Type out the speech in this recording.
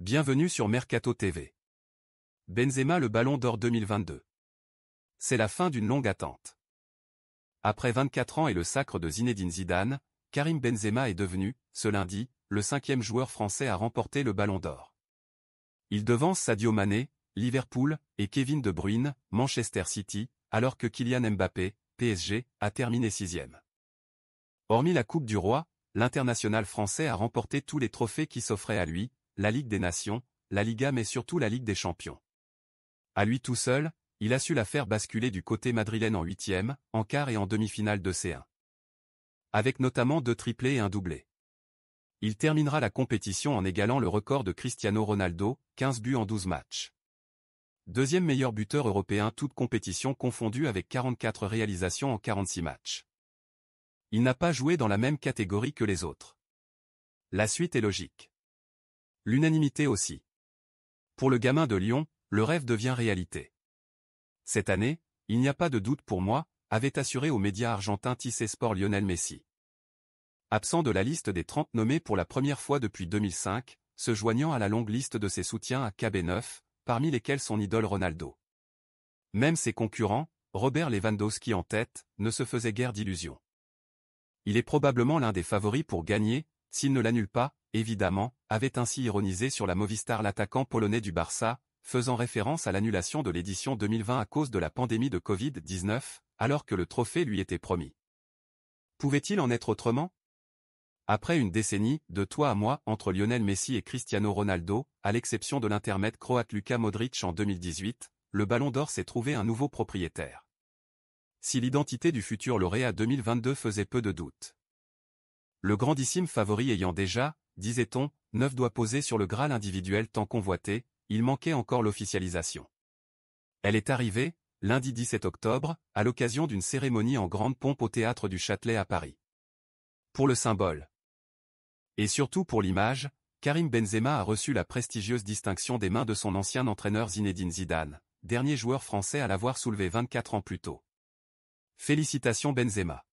Bienvenue sur Mercato TV. Benzema le Ballon d'Or 2022. C'est la fin d'une longue attente. Après 24 ans et le sacre de Zinedine Zidane, Karim Benzema est devenu, ce lundi, le 5e joueur français à remporter le Ballon d'Or. Il devance Sadio Mané, Liverpool, et Kevin De Bruyne, Manchester City, alors que Kylian Mbappé, PSG, a terminé 6e. Hormis la Coupe du Roi, l'international français a remporté tous les trophées qui s'offraient à lui, la Ligue des Nations, la Liga mais surtout la Ligue des Champions. À lui tout seul, il a su la faire basculer du côté madrilène en 8e, en quart et en demi-finale de C1. Avec notamment 2 triplés et un doublé. Il terminera la compétition en égalant le record de Cristiano Ronaldo, 15 buts en 12 matchs. Deuxième meilleur buteur européen toutes compétitions confondues avec 44 réalisations en 46 matchs. Il n'a pas joué dans la même catégorie que les autres. La suite est logique. L'unanimité aussi. Pour le gamin de Lyon, le rêve devient réalité. Cette année, il n'y a pas de doute pour moi, avait assuré aux médias argentins TIC Sport Lionel Messi. Absent de la liste des 30 nommés pour la première fois depuis 2005, se joignant à la longue liste de ses soutiens à KB9, parmi lesquels son idole Ronaldo. Même ses concurrents, Robert Lewandowski en tête, ne se faisaient guère d'illusions. Il est probablement l'un des favoris pour gagner, s'il ne l'annule pas, évidemment, avait ainsi ironisé sur la Movistar l'attaquant polonais du Barça, faisant référence à l'annulation de l'édition 2020 à cause de la pandémie de Covid-19, alors que le trophée lui était promis. Pouvait-il en être autrement? Après une décennie, de toi à moi, entre Lionel Messi et Cristiano Ronaldo, à l'exception de l'intermède croate Luka Modric en 2018, le Ballon d'Or s'est trouvé un nouveau propriétaire. Si l'identité du futur lauréat 2022 faisait peu de doute. Le grandissime favori ayant déjà, disait-on, 9 doigts posés sur le Graal individuel tant convoité, il manquait encore l'officialisation. Elle est arrivée, lundi 17 octobre, à l'occasion d'une cérémonie en grande pompe au Théâtre du Châtelet à Paris. Pour le symbole. Et surtout pour l'image, Karim Benzema a reçu la prestigieuse distinction des mains de son ancien entraîneur Zinedine Zidane, dernier joueur français à l'avoir soulevé 24 ans plus tôt. Félicitations Benzema.